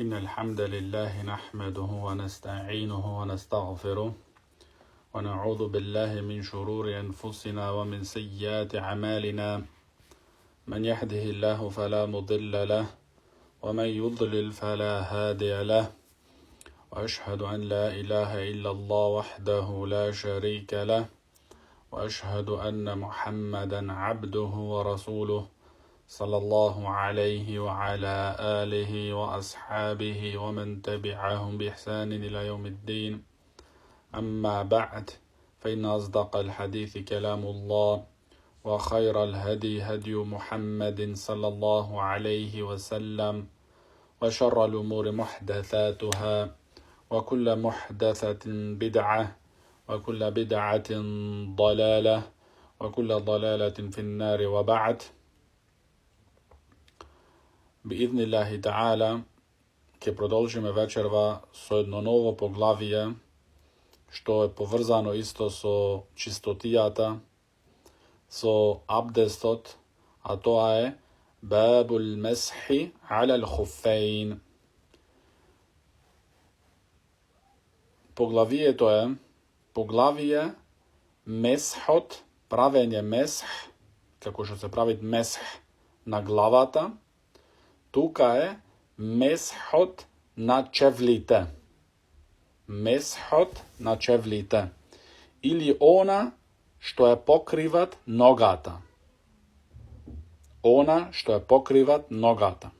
إن الحمد لله نحمده ونستعينه ونستغفره ونعوذ بالله من شرور أنفسنا ومن سيئات أعمالنا. من يهده الله فلا مضل له ومن يضلل فلا هادي له، وأشهد أن لا إله إلا الله وحده لا شريك له، وأشهد أن محمدا عبده ورسوله صلى الله عليه وعلى آله وأصحابه ومن تبعهم بإحسان إلى يوم الدين. أما بعد، فإن أصدق الحديث كلام الله، وخير الهدي هدي محمد صلى الله عليه وسلم، وشر الأمور محدثاتها، وكل محدثة بدعة، وكل بدعة ضلالة، وكل ضلالة في النار. وبعد. Biidhnillahi ta'ala, ke продолжиме вечерва со едно ново поглавие, што е поврзано исто со чистотијата, со абдестот, а тоа е бабул месхи ала л-хуффейн. Поглавието е поглавие месхот, правење месх, како што се прави месх на главата. Тука е месхот на чевлите. Месхот на чевлите. Или она што ја покриват ногата. Она што ја покриват ногата.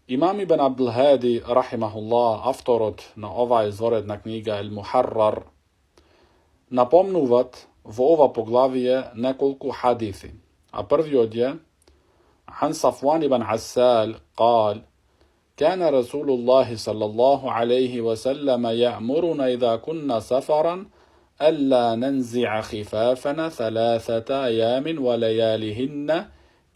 Имам Ибн Абдул Хади, рахимахуллах, авторот на оваа изворедна книга Ел Мухаррар, напомнуват во ова поглавие неколку хадиси. А првиот е عن صفوان بن عسال قال: كان رسول الله صلى الله عليه وسلم يأمرنا إذا كنا سفرا ألا ننزع خفافنا 3 أيام ولياليهن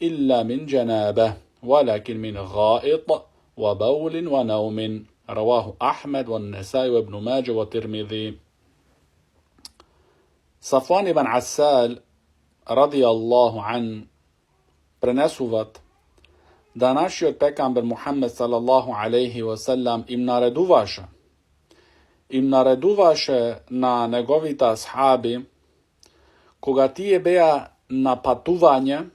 إلا من جنابه، ولكن من غائط وبول ونوم. رواه أحمد والنسائي وابن ماجه والترمذي. صفوان بن عسال رضي الله عنه пренесуват да нашиот пекамбер Мухаммед салаллаху алейхи ва салам им наредуваше на неговите асхаби, кога тие беа на патување,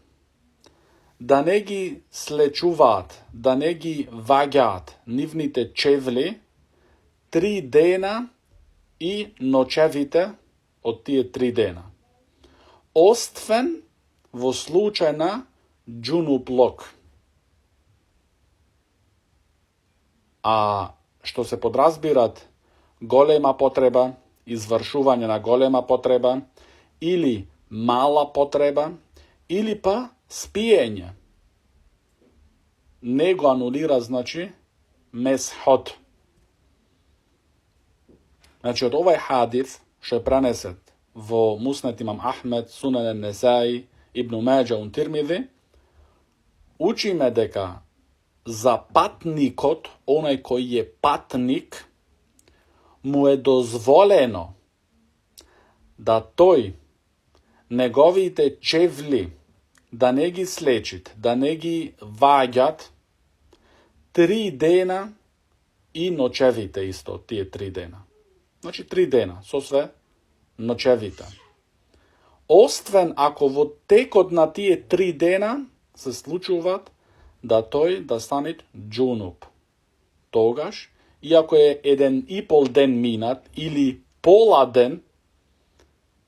да не ги слечуваат, да не ги ваѓаат нивните чевли 3 дена и ночевите од тие 3 дена. Оствен во случај на джунуплок. А што се подразбират голема потреба, извршување на голема потреба, или мала потреба, или па спиење, не го анулира, значи, месхот. Значи, од овај хадис, што е пренесет во Муснед имам Ахмед, Сунен Несаи, Ибн Маџа и Тирмизи, учиме дека за патникот, онај кој е патник, му е дозволено да тој неговите чевли да не ги слечит, да не ги ваѓат 3 дена и ночевите исто, тие 3 дена. Значи 3 дена, со све ночевите. Оствен ако во текот на тие 3 дена се случуваат да тој да стане джунуп. Тогаш, иако е 1,5 ден минат или пола ден,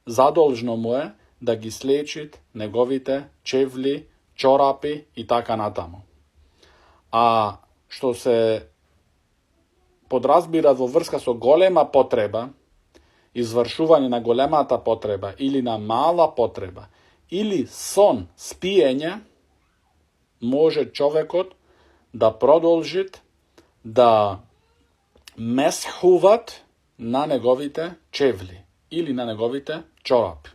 задолжно му е да ги слечит неговите чевли, чорапи и така натаму. А што се подразбира во врска со голема потреба, извршување на големата потреба или на мала потреба, или сон, спиење, може човекот да продолжи да месхуват на неговите чевли или на неговите чорапи.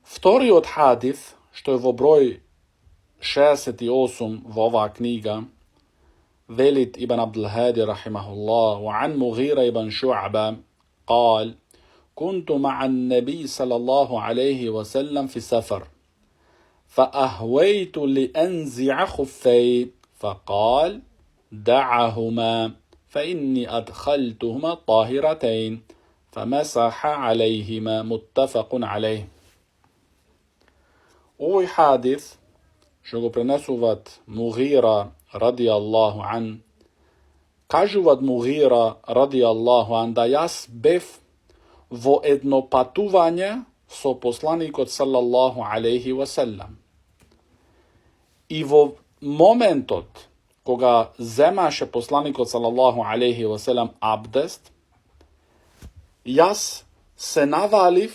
Вториот хадис, што е во број 68 во оваа книга, велит Ибн Абдул Хади рахимахуллах: وعن مغيرة بن شعبة قال: كنت مع النبي صلى الله عليه وسلم في سفر فأهويت لأنزع خفي فقال دعهما فإني أدخلتهما طاهرتين فمسح عليهما متفق عليه. Ovoj hadis, što go prenesuvat Mughira radijallahu an, kažuvat Mughira radijallahu an da jas bev vo jedno patuvanje so poslanikot sallallahu alaihi wasallam. I vo momentot koga zemaše poslanikot sallallahu alaihi wasallam abdest, jas se navaliv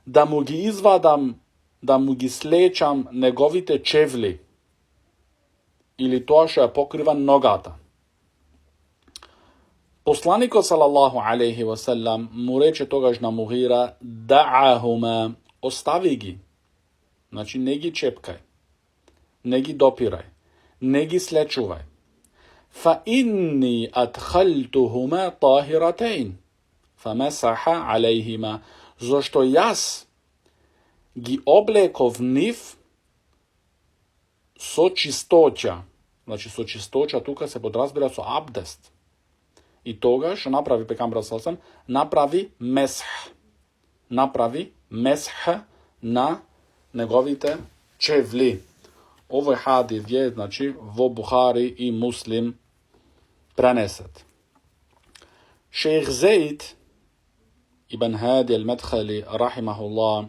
da mu gi izvadam, da mu gi slečam negovite čevli ili to što je pokriva nogata. Poslaniko sallallahu alaihi wasallam mu reče togaž na Mughira da'ahuma, ostavi gi. Znači ne gi čepkaj, ne gi dopiraj, ne gi slečuvaj. Fa inni adkhaltuhuma tahiratein fa mesaha alejhima, zašto jas gi oblekov niv so čistoća. Znači so čistoća tuka se podrazbira so abdest. I toga što napravi pekambra salsam, napravi mesh na negovite čevli. Ovo je hadis je, znači, vo Buhari i Muslim preneset. Šejh Zaid ibn Hadi al-Madkhali rahimahullah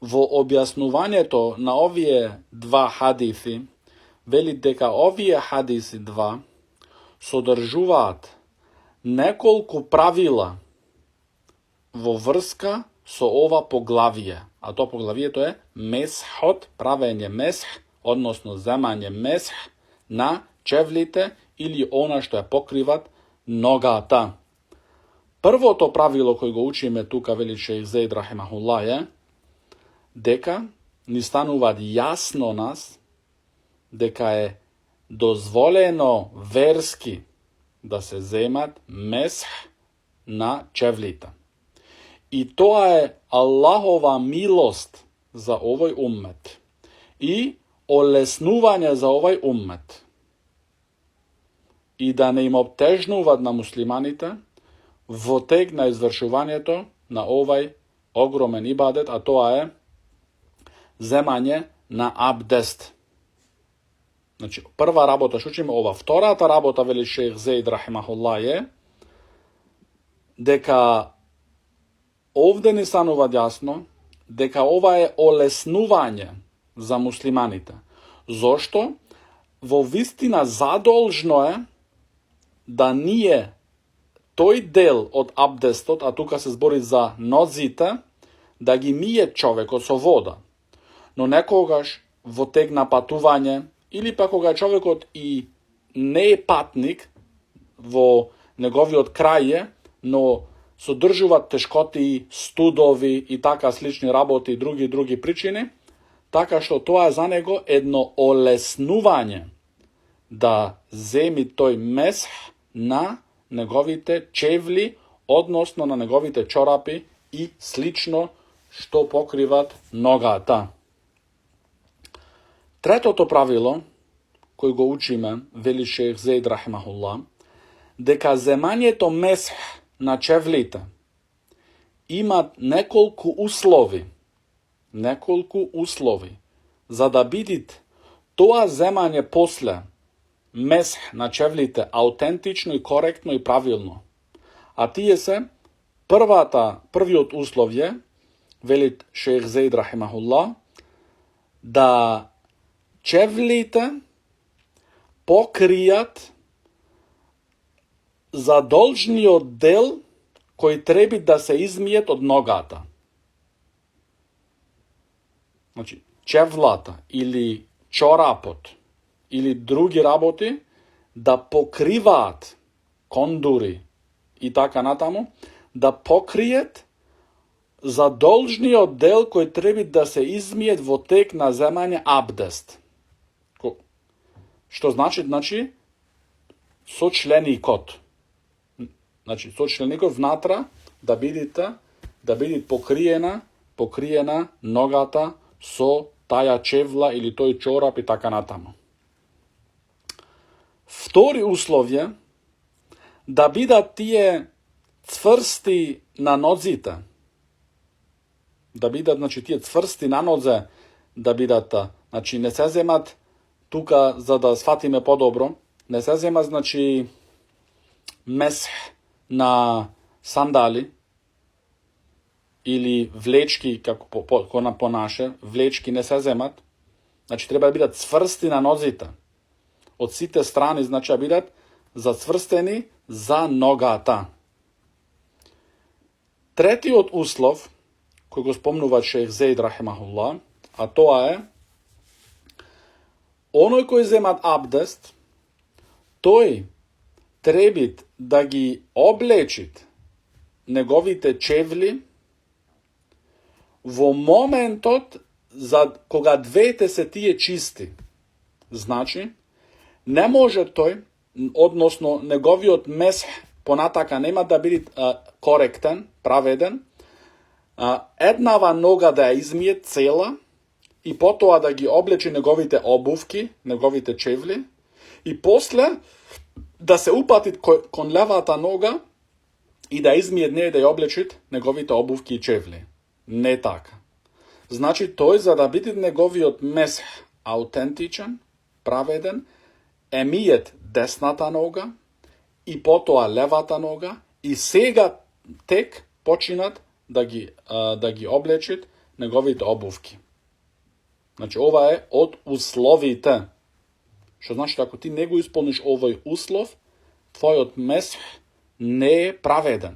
vo objasnuvanje to na ovije dva hadisi veli deka ovije hadisi dva sodržuvat nekoliko pravila vo vrska so ova poglavije. A to poglavije to je meshot, pravenje mesh, odnosno zemanje mesh na čevlite ili ona što je pokrivat nogata. Prvo to pravilo koje go učime tuka veli šejh Zaid rahimahullah je deka ni stanuvat jasno nas deka je dozvoljeno verski da se zemat mesh na čevlita. I to je Allahova milost za ovaj ummet i olesnuvanje za ovaj ummet. I da ne im obtežnuvat na muslimanite voteg na izvršuvanje to na ovaj ogromen ibadet, a to je zemanje na abdest. Znači, prva rabota što učimo ova. Vtorata rabota veli šejh Zaid rahimahullah je deka ovdje ne stanuvat jasno deka ova je olesnuvanje za muslimanite. Zašto? Vo vistina zadolžno je da nije toj del od abdestot, a tuka se zbori za nozite, da gi mije čovek od so voda. No nekogaž voteg na patuvanje ili pa koga čovek od i ne je patnik vo negovi od kraje, no sodržuvat teškoti, studovi i taka slični raboti i drugi pričini, taka što to je za nego jedno olesnuvanje da zemi toj mesh na negovite čevli, odnosno na negovite čorapi i slično što pokrivat nogata. Treto to pravilo, koje go učime, veli šejh Zaid rahimahullah, deka zemanje to mesh na čevlite ima nekoliko uslovi, za da vidit to zemanje posle mesh na čevlite autentično i korektno i pravilno. A tije se prvi od uslov je, veli šejh Zaid rahimahullah, da čevlite pokrijat zadolžnio del koji trebi da se izmijet od nogata. Znači, čevlata ili čorapot ili drugi raboti da pokrivat konduri i taka natamo, da pokrijet zadolžnio del koji trebi da se izmijet votek na zemanje abdest. Što znači sočleni kot. Znači, sočlenikov vnatra da vidite pokrijena nogata so taja čevla ili toj čorap i taka natamo. Втори услов е да бидат тие цврсти на нозите. Да бидат, значи, тие цврсти на нозе да бидат, значи, не се земат тука, за да сватиме подобро, не се зема, значи, месх на сандали или влечки, како по наше, влечки не се земат, значи, треба да бидат цврсти на нозите. Од сите страни, значи, да бидат зацврстени за ногата. Третиот услов, кој го спомнува шејх Зейд рахимахуллах, а тоа е оној кој земат абдест, тој требит да ги облечит неговите чевли во моментот за кога двете се тие чисти. Значи, не може тој, односно неговиот месх понатака нема да биде коректен, праведен, еднава нога да ја измие цела и потоа да ги облечи неговите обувки, неговите чевли, и после да се упати кон левата нога и да измие неја и да ја облечи неговите обувки и чевли. Не така. Значи тој, за да биде неговиот месх аутентичен, праведен, емиет десната нога и потоа левата нога и сега тек починат да ги облечит неговите обувки. Значи ова е од условите. Што значи, ако ти не го исполниш овој услов, твојот месх не е праведен.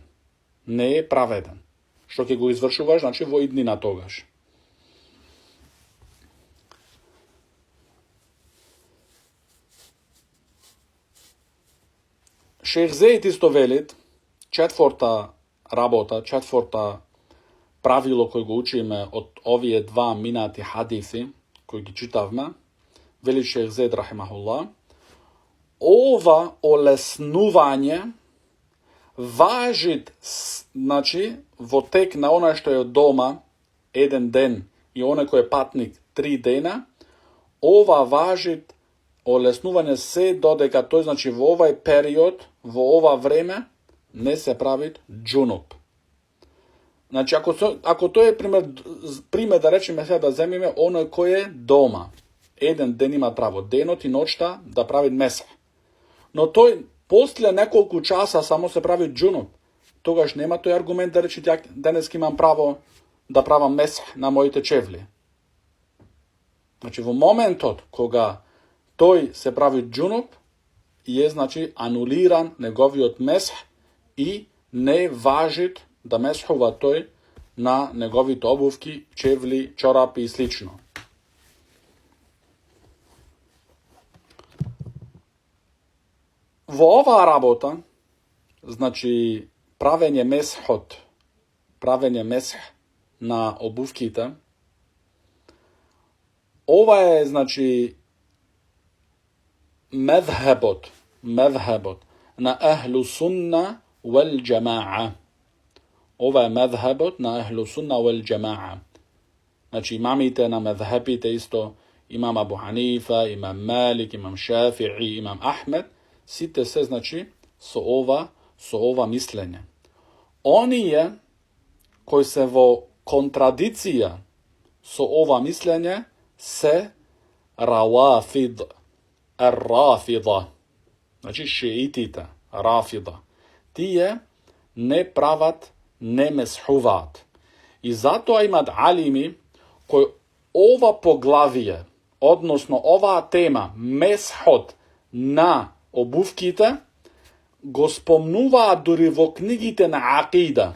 Не е праведен. Што ќе го извршуваш, значи во иднина тогаш. Шејх Зейд исто велит, четврта работа, четврта правило кој го учиме од овие два минати хадиси, кои ги читавме, вели шејх Зейд рахимахуллах, ова олеснување важит, значи, во тек на оној што е од дома, еден ден, и оној кој е патник 3 дена, ова важит олеснување се додека тој, значи, во овај период, во ова време, не се прави џунуп. Значи, ако тој е пример да речеме сега да земиме оној кој е дома, еден ден има право, денот и ноќта да прави месх. Но тој после неколку часа само се прави џунуп, тогаш нема тој аргумент да речи денес имам право да правам месх на моите чевли. Значи, во моментот кога тој се прави џунуп, е, значи, анулиран неговиот месх и не важит да месхува тој на неговите обувки, чевли, чорапи и слично. Во оваа работа, значи, правење месх на обувките, ова е, значи, мезхебот на ахлу сунна вел джамаа. Ова е мезхебот на ахлу сунна вел джамаа. Значи, имамите на мезхебите исто, имам Абу Ханифа, имам Малик, имам Шафи'i, имам Ахмед, сите се, значи, со ова мислење. Оние кои се во контрадиција со ова мислење се равафид, ар-рафида. Значи, шиитите, рафида. Тие не прават, не месхуваат. И затоа имат алими кои ова поглавие, односно оваа тема, месхот на обувките, го спомнуваат дури во книгите на акида.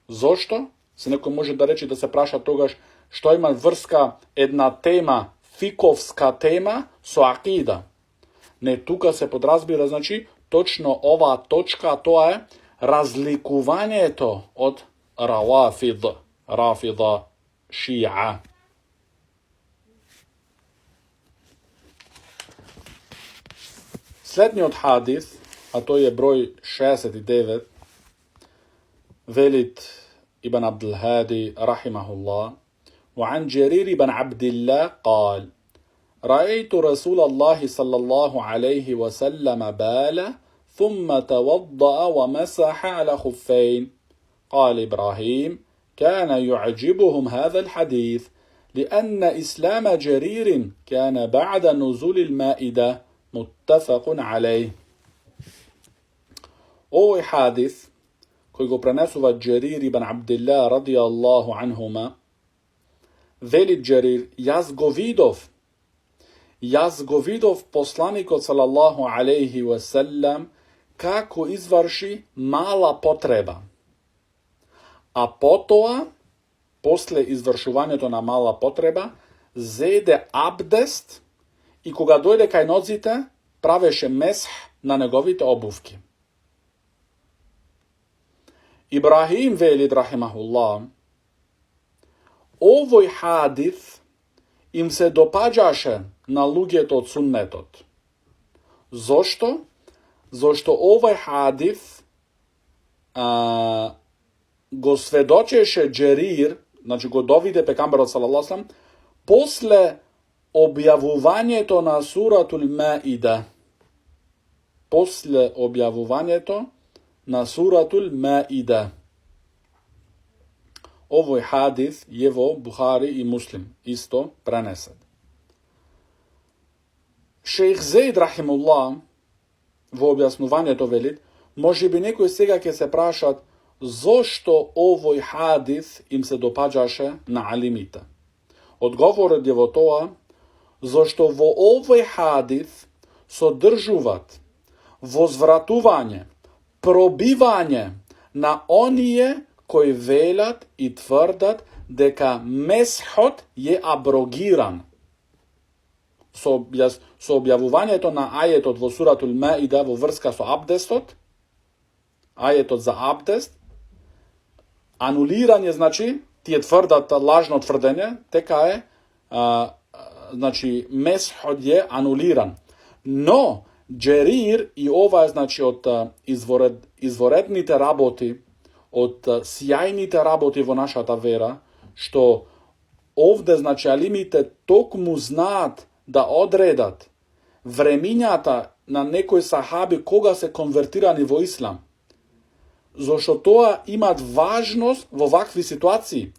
Зошто? Се некој може да рече, да се праша тогаш што има врска една тема, фиковска тема, со акида. Не, тука се подразбира, значи, точно оваа точка, тоа е разликувањето од рафида, ши'a. Следниот хадис, а тој е број 69, велит ابن عبد الهادي رحمه الله وعن جرير بن عبد الله قال رأيت رسول الله صلى الله عليه وسلم بال ثم توضأ ومسح على خفين. قال إبراهيم: كان يعجبهم هذا الحديث لأن إسلام جرير كان بعد نزول المائدة. متفق عليه. Ovo je hadis koji go prenesuva Džerir ibn Abdillah radijallahu anhuma. Veli Džerir: jaz go vidov poslanikot sallallahu alaihi wasallam kako izvrši mala potreba. A potoa, posle izvršuvanja to na mala potreba, zede abdest i koga dojde kaj nozite, praveše mesh na negovite obuvke. Ibrahim veli, rahimahullah, ovoj hadith im se dopađaše na luget od sunnetot. Zašto? Zašto ovaj hadith go svedočeše Džerir, znači go dovide pekambera sallallahu alejhi ve sellem, posle objavuvanje to na suratul Maida. Posle objavuvanje to na suratul Maida. Ovo je hadith jevo Buhari i Muslim isto prenesen. Šejh Zaid rahimullah v objasnuvanje to velit, može bi nekoj sega ke se prašat zašto ovoj hadith im se dopađaše na alimita. Odgovor je toa, zašto vo ovoj hadith sodržuvat vozvratuvanje, probivanje na onije koji velat i tvrdat deka meshot je abrogiran. So objavuvanje to na ajetot vo suratul Maida vo vrska so abdestot, ajetot za abdest, anuliranje znači ti je tvrdat lažno tvrdenje, teka je znači meshot je anuliran. No, Džerir i ova znači od izvorednite raboti, od sjajnite raboti vo naša ta vera, što ovde znači alimite tok mu znat da odredat vreminjata na nekoj sahabi koga se konvertirani vo islam. Zašto to ima važnost v ovakvi situaciji?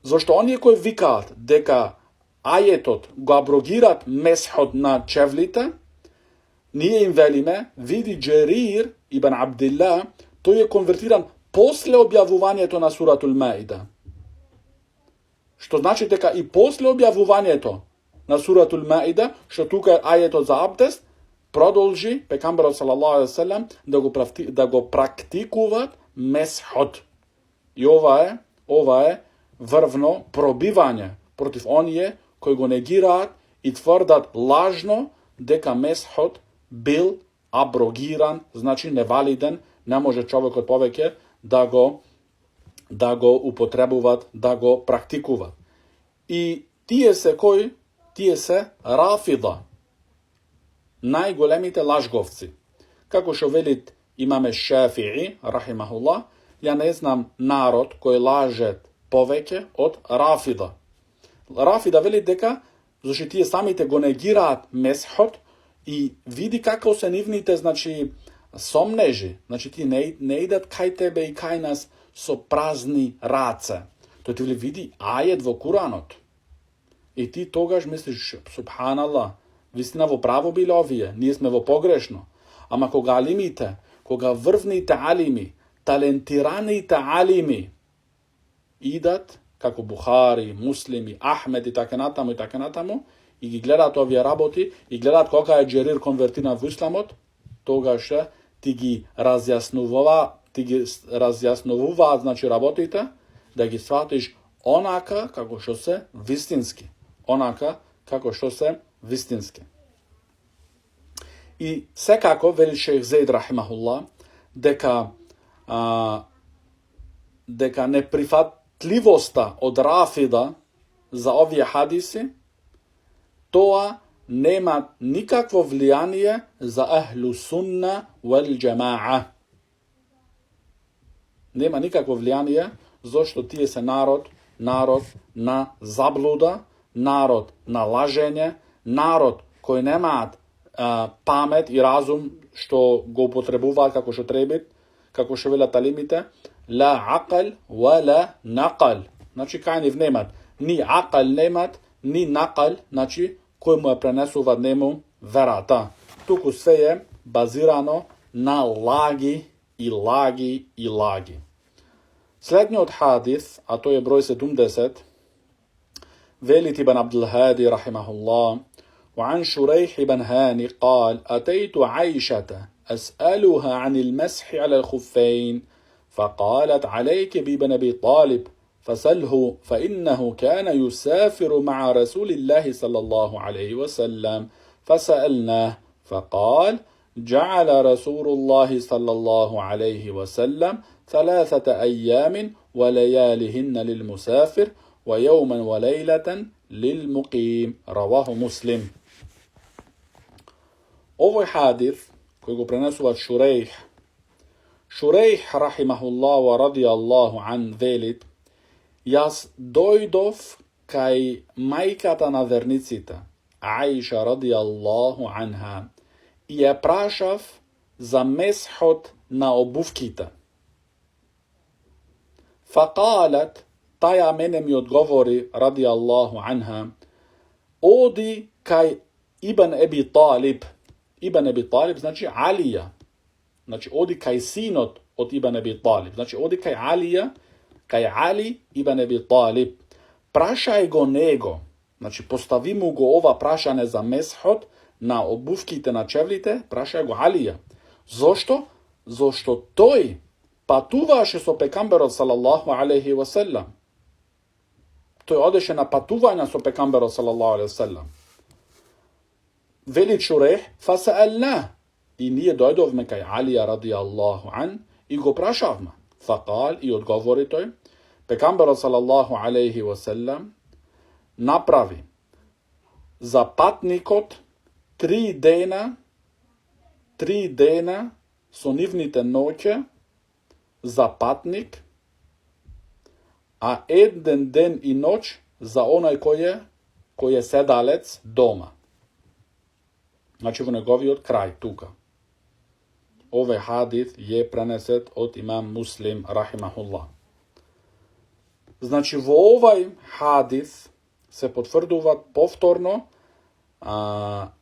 Zašto on je koji vikat deka ajetot go abrogirat meshot na čevlite, nije im velime, vidi Džerir ibn Abdillah, to je konvertiran posle objavuvanja to na suratul Maida. Što znači teka i posle objavuvanja to na suratul Maida, što tukaj ajeto za abdest, prodolži pekambera sallallahu alejhi ve sellem da go praktikuvat meshot. I ova je vrvno probivanje protiv onije koji go negirat i tvrdat lažno deka meshot bil abrogiran, znači nevaliden, ne može čovjek od poveke da go upotrebuvat, da go praktikuvat. I tije se rafida, najgolemite lažgovci. Kako šo velit imame Šafi'i, rahimahullah, ja ne znam narod koji laže poveke od rafida. Rafida velit deka, zašto tije samite go negirat meshot i vidi kako se nivnite, znači, somneži. Znači ti ne idat kaj tebe i kaj nas so prazni race. To ti vidi ajet vo Kuranot. I ti togaž misliš, subhanallah, vistina vo pravo bili ovije, nije sme vo pogrešno. Ama koga alimite, koga vrvnite alimi, talentiranite alimi, idat, kako Buhari, Muslimi, Ahmed i tako natamo, i gi gledat ovije raboti, i gledat koga je Džerir konvertiran v islamot, togaž ti gi razjasnuva, znači rabotite, da gi shvatiš onaka kako što se vistinski. I sekako veli šejh Zaid rahimahullah deka neprihvatljivosta od rafida za ovije hadisi toa nema nikakvo vlijanje za ahlu sunna wal jama'a. Nema nikakvo vlijanje zašto tije se narod na zabluda, narod na laženje, народ кој немаат памет и разум што го употребуваат како што треба, како што велат талимите, ла акал ва ла накал. Значи кај нив немат ни акал немат, ни накал, значи кој му ја пренесува нему верата. Туку се е базирано на лаги и лаги и лаги. Следниот хадис, а тој е број 70, велит ибн Абдул Хади рахимахуллах: وعن شريح بن هاني قال: أتيت عائشة أسألها عن المسح على الخفين فقالت: عليك بابن أبي طالب فسله فإنه كان يسافر مع رسول الله صلى الله عليه وسلم. فسألناه فقال: جعل رسول الله صلى الله عليه وسلم 3 أيام وليالهن للمسافر ويوما وليلة للمقيم. رواه مسلم. Ovoj hadith koji go prenesува Šurejh rahimahullah wa radijallahu an velit: Јас дојдов кај мајката на верниците, Аиша радијаллаху анха, и ја прашав за месхот на обувките. Факалат, таја мене ми одговори радијаллаху анха: оди кај Ибн Еби Талиб. Ибн Еби Талиб значи Алија. Значи оди кај синот од Ибн Еби Талиб. Значи оди кај Алија, кај Али Ибн Еби Талиб. Прашај го него. Значи постави му го ова прашање за месхот на обувките на чевлите, прашај го Алија. Зошто? Зошто тој патуваше со пекамберот салаллаху алейхи ва селам. Тој одеше на патување со пекамберот салаллаху алейхи ва селам. Вели Шурейх: фасаална, и ние дојдовме кај Алија радијаллаху ан и го прашавме. Факал, и одговори тој: пекамберот салаллаху алейхи ва селам направи за патникот 3 дена со нивните ноќе за патник, а 1 ден и ноќ за оној кој е седалец дома. Значи во неговиот крај тука. Овој хадис е пренесет од имам Муслим рахимахуллах. Значи во овој хадис се потврдува повторно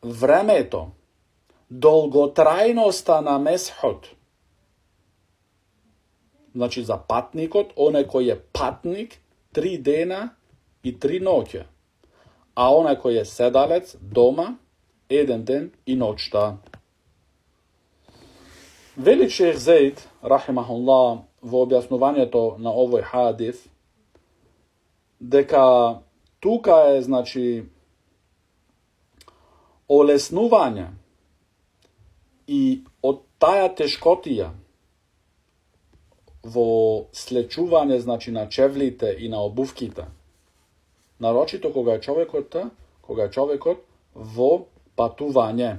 времето, долготрајноста на месхот. Значи за патникот, оној кој е патник, 3 дена и 3 ноќе, а оној кој е седалец дома, 1 ден и ноќта. Вели шејх Зейд рахимахуллах во објаснувањето на овој хадис дека тука е, значи, олеснување и од таја тешкотија во слечување, значи, на чевлите и на обувките. Нарочито кога е човекот во патување.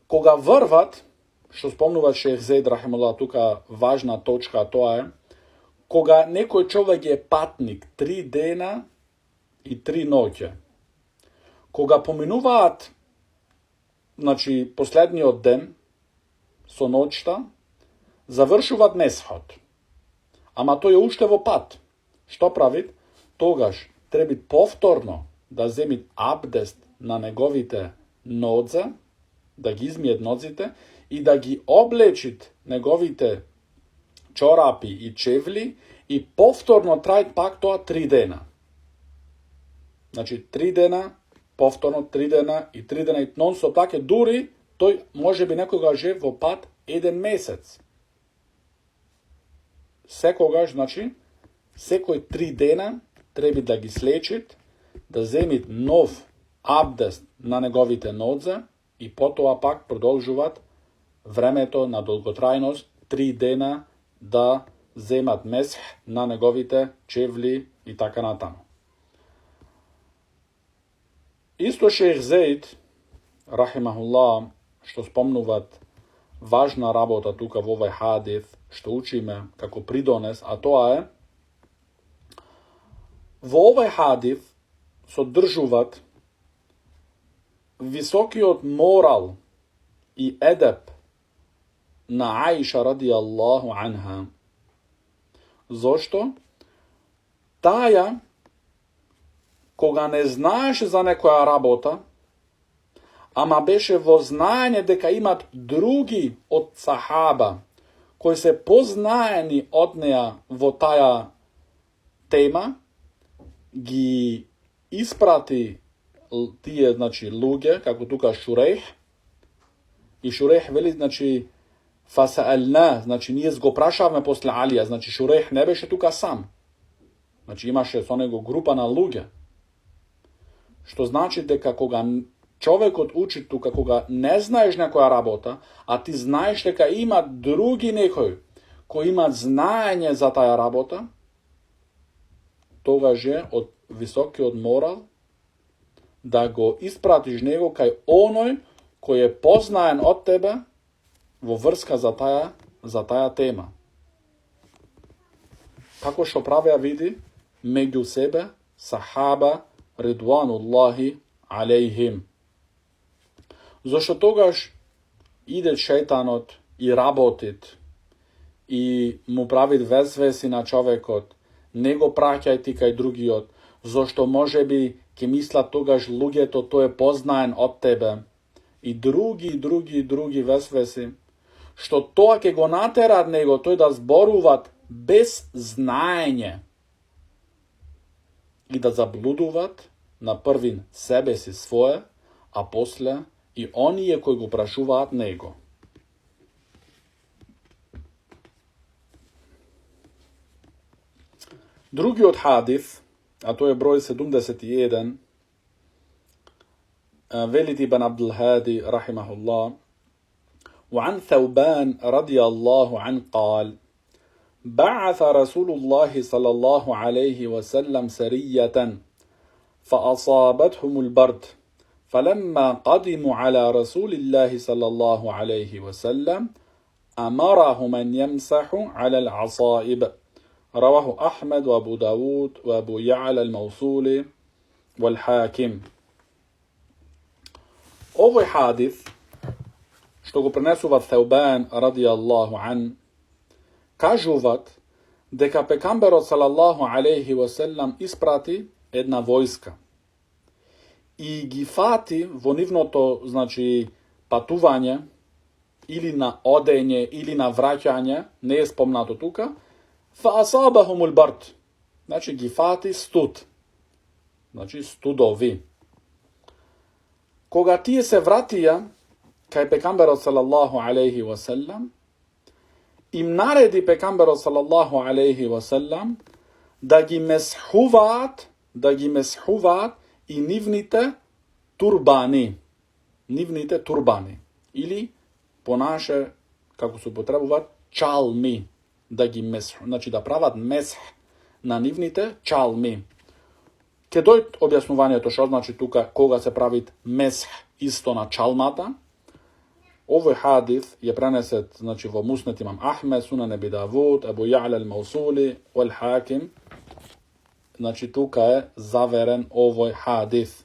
Кога врват, што спомнува шејх Зейд рахимахуллах, тука важна точка, тоа е кога некој човек е патник 3 дена и 3 ноќе. Кога поминуваат, значи, последниот ден со ноќта, завршуваат месхот. Ама тој е уште во пат. Што правит? Тогаш треба повторно да земит абдест на неговите нодзе, да ги измиет нодзите и да ги облечит неговите чорапи и чевли и повторно трајат пак тоа 3 дена. Значи 3 дена, повторно 3 дена и 3 дена и нон-стоп така, дури тој може би некогаш е во пат 1 месец. Секогаш, значи, секој 3 дена треба да ги слечит, да земит нов абдест на неговите нодзе и потоа пак продолжуваат времето на долготрајност 3 дена да земат месх на неговите чевли и така натаму. Исто шејх Зейд рахимахуллах, што спомнуваат важна работа тука во овој хадис, што учиме како придонес, а тоа е во овој хадис содржуваат високиот морал и едеп на Аиша радијаллаху анха. Зошто? Таја, кога не знаеше за некоја работа, ама беше во знаење дека имат други од сахаба, кои се познаени од неа во таја тема, ги испрати тие, луѓе, како тука Шурейх, и Шурейх вели, фасаална, ние го прашавме после Алија, Шурейх не беше тука сам. Имаше со него група на луѓе. Што значи дека кога човекот учи тука, кога не знаеш некоја работа, а ти знаеш дека има други некои кои имат знаење за таја работа, тогаш е од високиот морал да го испратиш него кај оној кој е познаен од тебе во врска за таја тема. Како што правеа, види, меѓу себе сахаба ридвануллахи алейхим. Зошто тогаш иде шејтанот и работит и му правит весвеси на човекот, не го праќај ти кај другиот, зошто може би ќе мислат тогаш луѓето тој е познаен од тебе, и други весвеси, што тоа ќе го натерат него тој да зборуват без знаење и да заблудуват на првин себе си свое, а после и оние кои го прашуваат него. Другиот хадис, а тој е број 71, велит ибн Абдул Хади рахимахуллах: وعن ثوبان رضي الله عنه قال: بعث رسول الله صلى الله عليه وسلم سرية فأصابتهم البرد، فلما قدموا على رسول الله صلى الله عليه وسلم أمرهم أن يمسحوا على العصائب. رواه أحمد وأبو داود وأبو يعلى الموصولي والحاكم. Овој хадис, што го пренесува ثوبان радијаллаху ан, кажуваат дека пекамберот салаллаху алейхи васелам испрати една војска и ги фати во нивното, патување или на одење или на враќање, не е спомнато тука, фаасабахумул бард, ги фати студ, студови. Кога тие се вратија кај пекамберот салаллаху алейхи васелам, им нареди пекамберот салаллаху алейхи васелам да ги месхуваат и нивните турбани, или понаше, како се употребуваат, чалми, да прават месх на нивните чалми. Ке дојде објаснувањето што значи тука кога се прави месх исто на чалмата. Овој хадис е пренесет во Муснед имам Ахмед, Сунан Аби Давуд, Абу Ја'ла ал-Маусули вал Хаким. Тука е заверен овој хадис.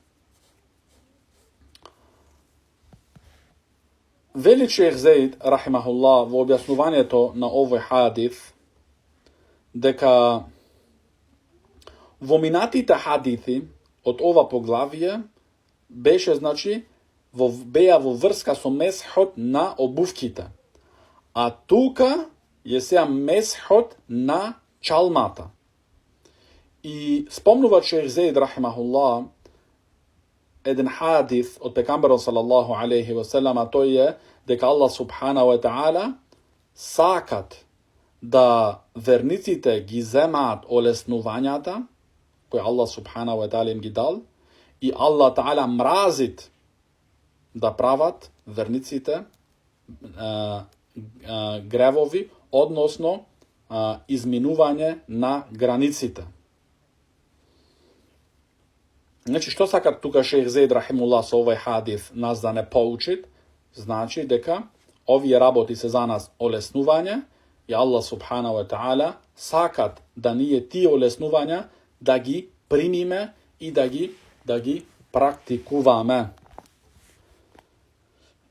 Вели Шејх Зейд рахимахуллах во објаснувањето на овој хадис дека во минатите хадиси од ова поглавие беше беа во врска со месхот на обувките, а тука е сега месхот на чалмата. И спомнува Шејх Зейд рахимахуллах еден хадис од пекамберот салаллаху алейхи васелам, а тој е дека Аллах субханаху ва таала сакат да верниците ги земаат олеснувањата кои Аллах субханаху ва таала им ги дал, и Аллах таала мразит да прават верниците гревови, односно изминување на границите. Што сакат тука Шејх Зейд рахимуллах со овој хадис нас да не поучит? Дека овие работи се за нас олеснување и Аллах субханаху ва таала сакат да ние тие олеснувања да ги примиме и да ги да ги практикуваме.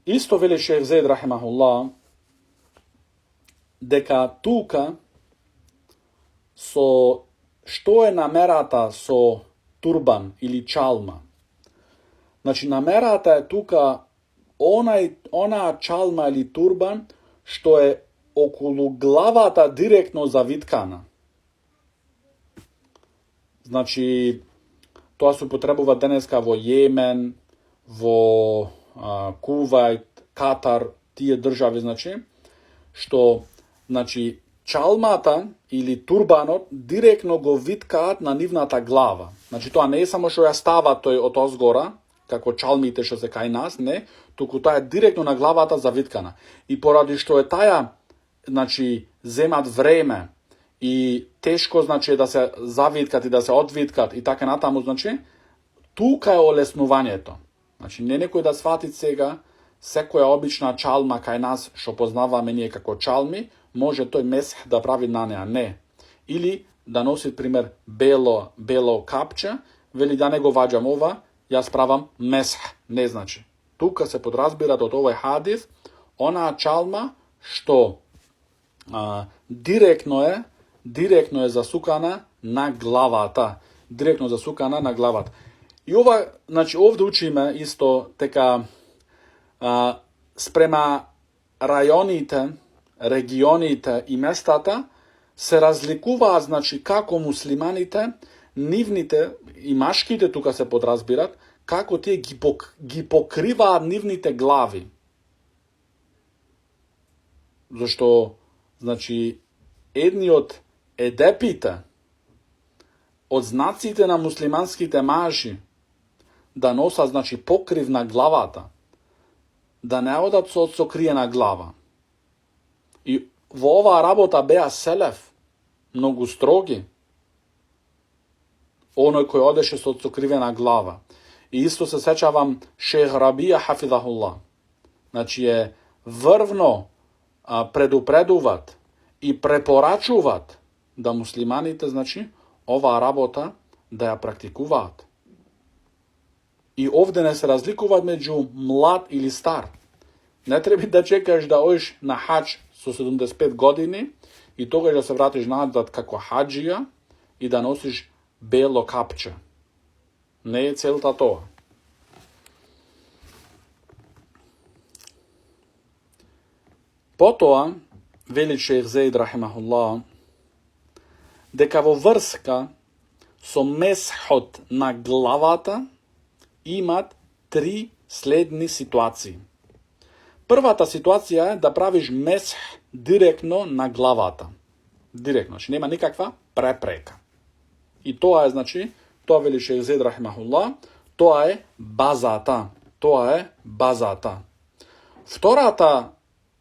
Исто вели шейх Зейд рахимахуллах, дека тука со што е намерата со турбан или чалма. Значи намерата е тука она чалма или турбан што е околу главата директно завиткана. Значи тоа се употребува денеска во Јемен, во Кувајт, Катар, тие држави, што чалмата или турбанот директно го виткаат на нивната глава. Значи тоа не е само што ја става тој од озгора, како чалмите што се кај нас, не, туку тоа е директно на главата завиткана. И поради што е таја, земат време и тешко, да се завиткат и да се одвиткат и така натаму, тука е олеснувањето. Не некој да свати сега, секоја обична чалма кај нас, што познаваме ние како чалми, може тој месх да прави на неа, не. Или да носи, пример, бело капче, вели да не го ваѓам ова, јас правам месх, не значи. Тука се подразбират од овој хадис, онаа чалма што директно е засукана на главата. Директно засукана на главата. И ова, овде учиме исто така спрема рајоните, регионите и местата се разликуваат, како муслиманите, нивните и машките тука се подразбират, како тие ги покриваат нивните глави. Зашто, едни од едепите, од знаците на муслиманските мажи, да носат, покрив на главата, да не одат со сокриена глава. И во оваа работа беа селеф, многу строги, оној кој одеше со сокривена глава. И исто се сечавам шейх Рабија хафидахуллах. Е врвно предупредуват и препорачуват да муслиманите, оваа работа да ја практикуваат. И овде не се разликуваат меѓу млад или стар. Не треба да чекаш да одиш на хаџ со 75 години и тогаш да се вратиш назад како хаџија и да носиш бело капче. Не е целта тоа. Потоа, вели шейх Зейд рахимахуллах, дека во врска со месхот на главата имат 3 следни ситуации. Првата ситуација е да правиш месх директно на главата. Директно, нема никаква препрека. И тоа е, тоа вели шейх Зейд рахимахуллах, тоа е базата. Втората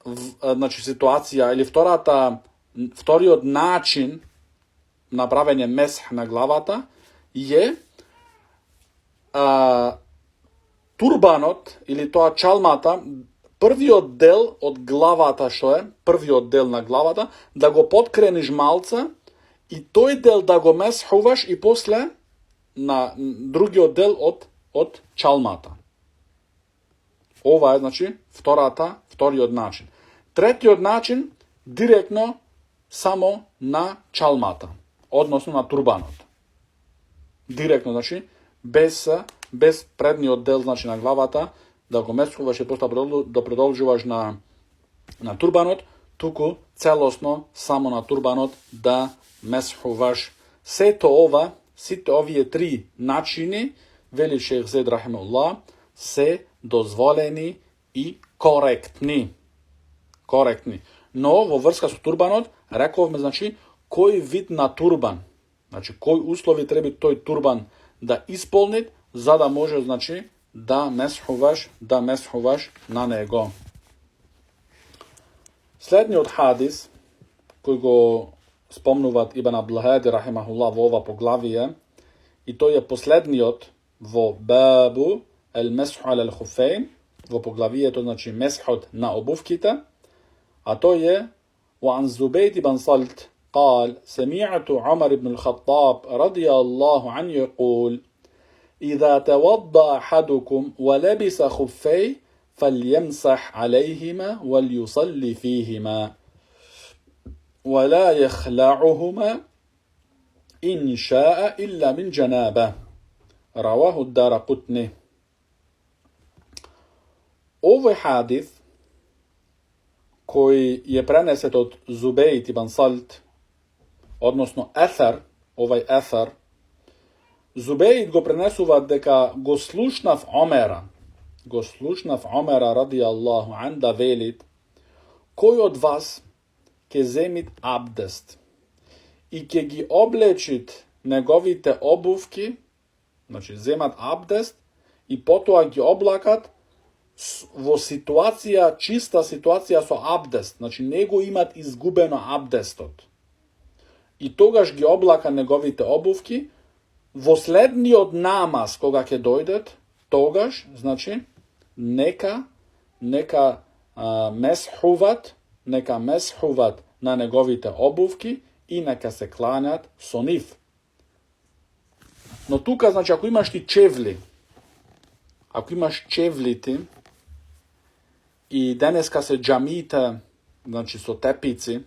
ситуација или вториот начин на правење месх на главата е турбанот или тоа чалмата, првиот дел од главата првиот дел на главата, да го подкрениш малце и тој дел да го месхуваш и после на другиот дел од чалмата. Ова е, вториот начин. Третиот начин, директно само на чалмата, односно на турбанот. Директно, без предниот дел, на главата, да го месхуваш и после да продолжуваш на турбанот, туку целосно само на турбанот да месхуваш. Сите овие 3 начини, вели шейх Зейд рахимахуллах, се дозволени и коректни. Но во врска со турбанот, рековме, кој вид на турбан, кој услови треба тој турбан да исполни, за да може, да месхуваш на него. Следниот хадис, кој го спомнуват Ибн Абдул-Хади рахимахуллах во ова поглавие, и тој е последниот во бабу المسح على الخفين, во поглавието, месхот на обувките, а тој е وعن زبيد بن صلت قال سمعت عمر بن الخطاب رضي الله عنه يقول إذا توضأ أحدكم ولبس خفيه فليمسح عليهما وليصلي فيهما ولا يخلعهما إن شاء إلا من جنابه. رواه الدارقطني. Ovo je hadith koji je preneset od Zubejt ibn Salt, odnosno Ethar, ovaj Ethar. Zubejt go prenesuva deka go slušnav Omera radijallahu an da velit, koji od vas ke zemit abdest i ke gi oblečit negovite obuvki, znači zemat abdest i potom gi oblakat vo situacija, čista situacija so abdest, znači nego imat izgubeno abdestot. I togaž gi oblaka negovite obuvki, vo slednji od namaz koga ke dojdet, togaž, znači neka meshuvat na negovite obuvki i neka se klanjat sonif. No tuka, znači ako imaš ti čevli, ako imaš čevliti i deneska se džamite, znači so tepici,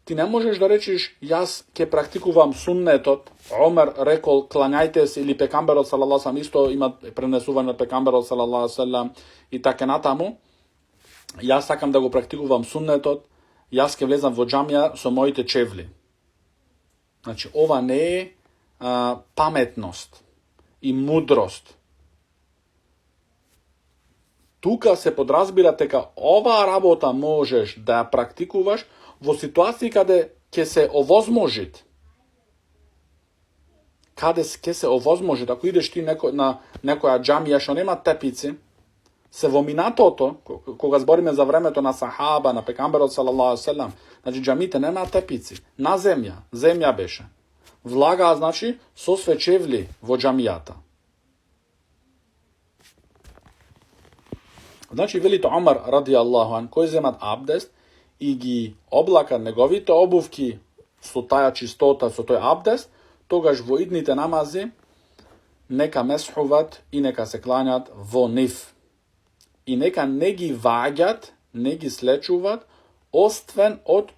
ti ne možeš da rečiš, jas ke praktikuvam sunnetot, Omer rekol, klanjajte se, ili pekamberot sallallahu sallam, isto ima prenesuvanje pekamberot sallallahu sallam i take natamu, jas takam da go praktikuvam sunnetot, jas ke vlezam vo džamija so mojite čevli. Znači, ova ne je pametnost i mudrost. Tuka se podrazbira teka ova rabota možeš da praktikuvaš vo situaciji kada ke se ovozmožit. Kada ke se ovozmožit, ako ideš ti na nekoja džamija što nema tepici, se vomina toto, koga zborime za vreme to na sahaba, na pekamberot sallallahu sallam, znači džamite nema tepici, na zemlja beše. Vlaga, znači, so sve čevli vo džamijata. Znači, velito Omar radijallahu an, koji zemat abdest i gi oblaka negovite obuvki, su taja čistota, su to je abdest, togaž vo idnite namazi, neka meshuvat i neka se klanjat vo nif. I neka negi vagjat, negi slečuvat, ostven od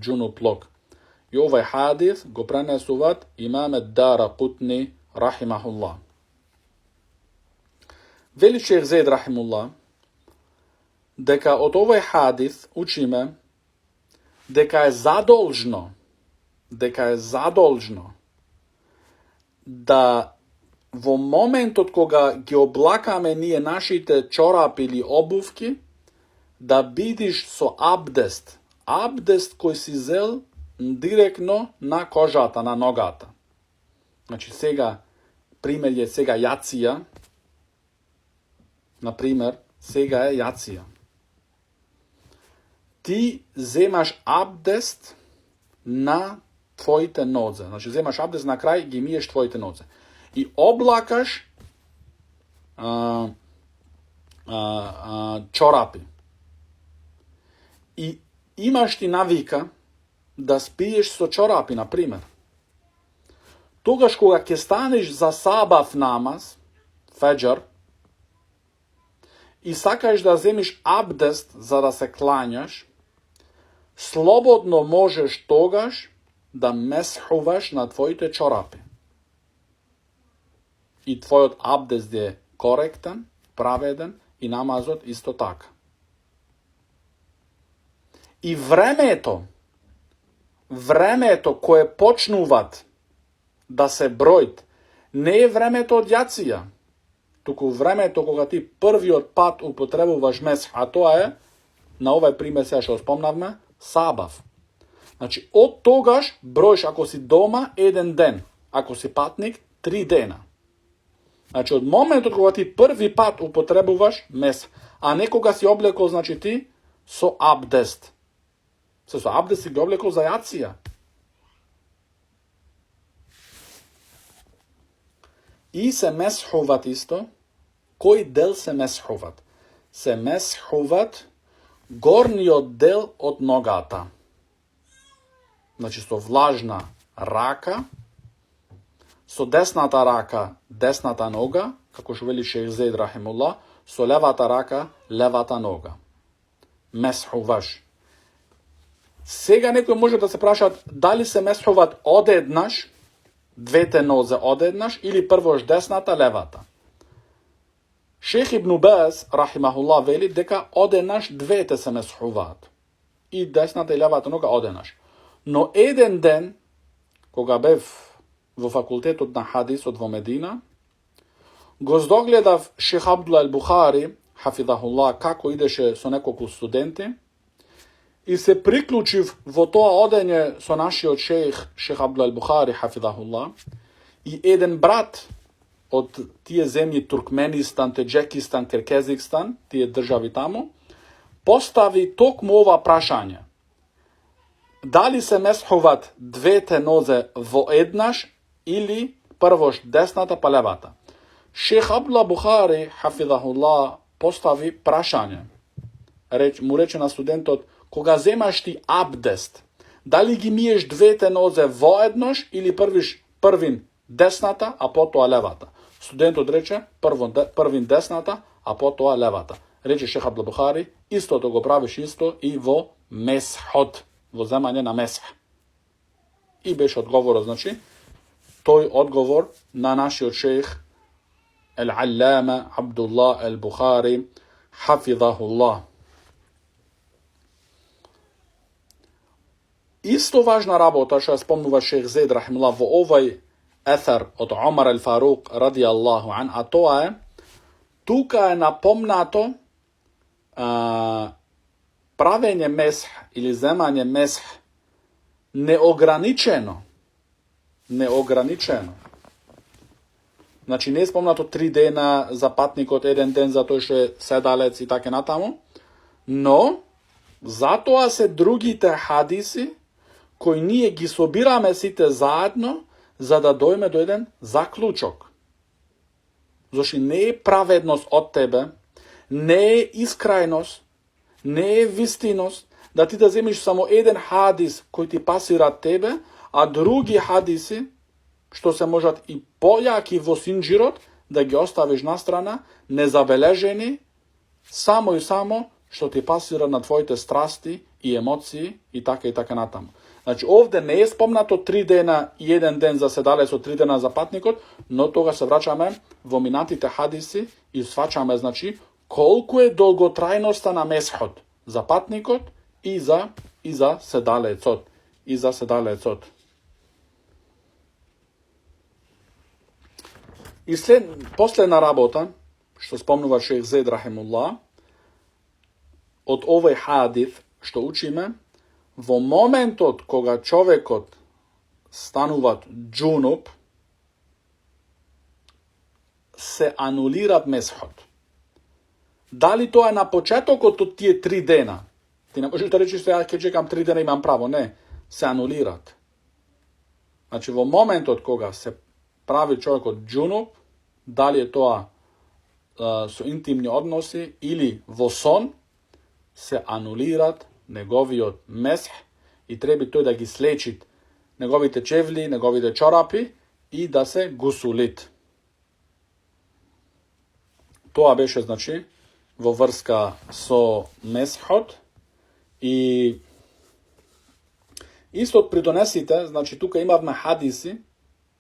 džunuplok. I ovaj hadith go prenesuvat imam ad-Daraqutni rahimahullah. Veli šejh Zaid rahimullah, deka od ovaj hadith učime deka je zadolžno da vo moment od koga gi oblakame nije našite čorap ili obuvki, da bidiš so abdest koji si zel direktno na kožata, na nogata. Znači, primjer je sega jacija, na primjer, sega je jacija. Ti zemaš abdest na tvojite nodze. Znači, zemaš abdest na kraj gi miješ tvojite nodze. I oblakaš čorapi. I imaš ti navika da spiješ so čorapi, na primjer. Togaš koga ke staneš za sabav namaz, fedžar, i sakaš da zemiš abdest za da se klanjaš, slobodno možeš togaš da meshuvaš na tvojite čorapi. I tvoj abdest je korektan, praveden i namazot isto tako. I vreme je to koje počnuvat da se brojit, ne je vreme to od jacija, tuku vreme je to koga ti prvi od pat upotrebuvaš mesh, a to je, na ovaj primjer se što spomnavme, sabav. Znači, od togaš brojiš ako si doma 1 den, ako si patnik 3 dena. Znači, od momenta koga ti prvi pat upotrebuvaš mesh, a nekoga si oblekao, znači ti so abdest. Se so abdest si ga oblekao za jacija. I se meshuvat isto. Koji del se meshuvat? Se meshuvat gornji del od nogata. Znači, so vlažna raka, со десната рака, десната нога, како што вели Шейх Зейд рахимуллах, со левата рака, левата нога. Месхуваш. Сега некој може да се прашат дали се месхуват одеднаш, двете нозе одеднаш, или првош десната, левата. Шейх Ибн Баз, рахимахуллах, вели дека одеднаш двете се месхуваат. И десната и левата нога одеднаш. Но еден ден, кога бев во факултетот на хадисот во Медина, го здогледав Шейх Абдулла ал-Бухари, хафидахуллах, како идеше со неколку студенти, и се приклучив во тоа одење со нашиот Шейх Абдулла ал-Бухари, хафидахуллах, и еден брат од тие земји Туркменистан, Таџикистан, Киргизистан, тие држави таму, постави токму ова прашање. Дали се месхуват двете нозе во еднаш или првош десната па левата? Шейх Абдулла Бухари, хафидахуллах, постави прашање. Му рече на студентот, кога земаш ти абдест, дали ги миеш двете нозе воеднош или првин десната, а потоа левата? Студентот рече, првин десната, а потоа левата. Рече Шейх Абдулла Бухари, истото го правиш исто и во месхот, во земање на месх. И беше одговорот, значи, тој одговор на нашиот шейх Ал-Аллама Абдуллах Ал-Бухари, хафидахуллах. Исто важна работа, што ја спомнува Шейх Зейд рахимуллах во овој етер од Омар Ал-Фарук радијаллаху ан, а тоа е, тука е напомнато правење месх или земање месх неограничено. Неограничено. Значи не е спомнато 3 дена за патникот, 1 ден за тој што е седалец и така натаму, но затоа се другите хадиси кои ние ги собираме сите заедно за да дојме до еден заклучок. Зашто не е праведност од тебе, не е искрајност, не е вистиност да ти да земиш само еден хадис кој ти пасира тебе, а други хадиси, што се можат и појаки во синџирот, да ги оставиш на страна, незабележени, само и само што ти пасира на твоите страсти и емоции и така натаму. Значи, овде не е спомнато 3 дена и 1 ден за седалецот, 3 дена за патникот, но тога се врачаме во минатите хадиси и свачаме, значи, колку е долготрајноста на месхот за патникот и за седалецот. И за седалецот. И последна работа, што спомнува Шейх Зейд рахимуллах, од овој хадис што учиме, во моментот кога човекот станува џунуб, се анулират месхот. Дали тоа е на почетокот од тие 3 дена? Ти не можеш да речеш, ја ќе чекам 3 дена имам право. Не, се анулират. Значи, во моментот кога се прави човекот џунуб, дали е тоа со интимни односи или во сон, се анулират неговиот месх и треба тој да ги слечи неговите чевли, неговите чорапи и да се гусулит. Тоа беше, значи, во врска со месхот и исто придонесите, значи, тука имавме хадиси,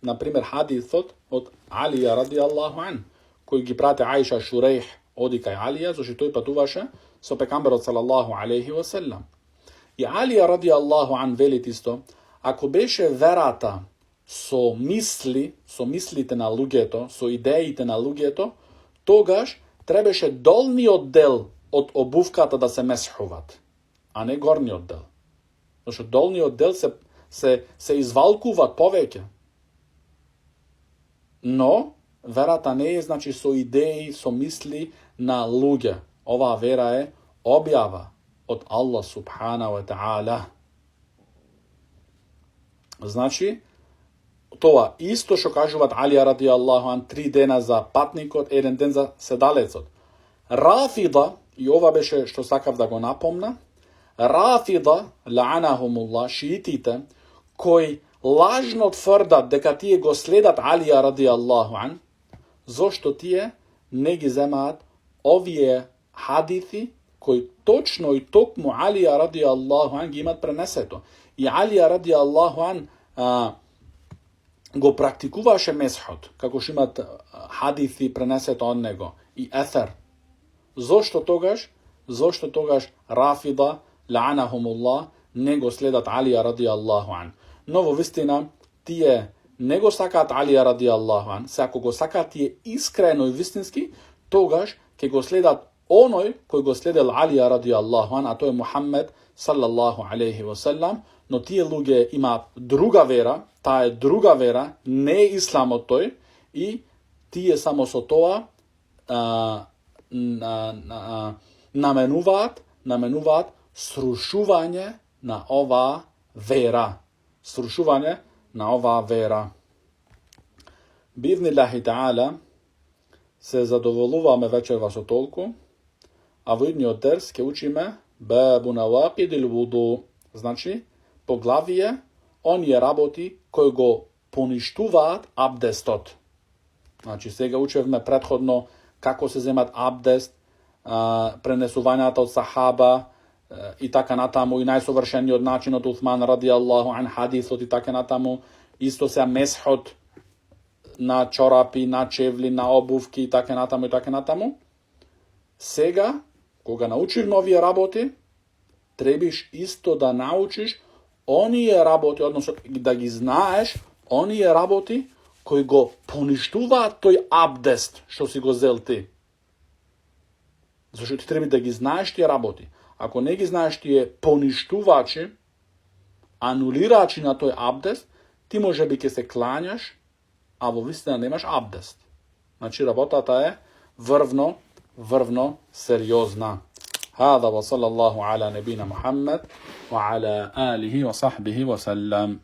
например, хадисот од Алија радијаллаху ан, кој ги прати Аиша Шурейх оди кај Алија, зашто тој патуваше со пекамберот салаллаху алейхи ва селам. И Алија радијаллаху ан велит исто, ако беше верата со мислите на луѓето, со идеите на луѓето, тогаш требаше долниот дел од обувката да се месхуват, а не горниот дел. Зашто долниот дел се извалкуваат повеќе. Но верата не е, значи, со идеи, со мисли на луѓе. Оваа вера е објава од Аллах субхана ва таала. Значи, тоа исто што кажуваат Алија радијаллаху ан, 3 дена за патникот, 1 ден за седалецот. Рафида, и ова беше што сакав да го напомна, Рафида, лаанахумуллах, шиитите, кои lažno tvrdat дека тие го следат Алија радијаллаху ан, зошто тие не ги земаат овие хадиси кои точно и токму Алија радијаллаху ан ги имат пренесето. И Алија радијаллаху ан го практикуваше месхот, како што имат хадиси пренесето од него и етер. Зошто тогаш Рафида лаанахумуллах не го следат Алија радијаллаху ан? Но во вистина тие не го сакаат Алија радијаллаху ан, се ако го сакаат тие искрено и вистински, тогаш ќе го следат оној кој го следел Алија радијаллаху ан, а тој е Мухаммед салаллаху алейхи васелам, но тие луѓе имаат друга вера, таа е друга вера, не е исламот тој, и тие само со тоа наменуваат срушување на оваа вера. Срушување на оваа вера. Бивнилахи таала, се задоволуваме вечерва со толку, а во идниот дерс ќе учиме бабу навақидил вуду, значи поглавие оние работи кои го поништуваат абдестот. Значи сега учевме претходно како се земат абдест, пренесувањата од сахаба и така натаму, и најсовршениот начин од Уthman радијаллаху ан, хадисот и така натаму, исто се месхот на чорапи, на чевли, на обувки и така натаму. Сега, кога научивме овие работи, требиш исто да научиш оние работи, односно да ги знаеш оние работи кои го поништуваат тој абдест што си го зел ти. Зашто ти треба да ги знаеш тие работи. Ако не ги знаеш тие поништувачи, анулирачи на тој абдест, ти може би ќе се клањаш, а во вистина немаш абдест. Значи работата е врвно сериозна. هذا وصلى الله على نبينا محمد وعلى آله وصحبه وسلم.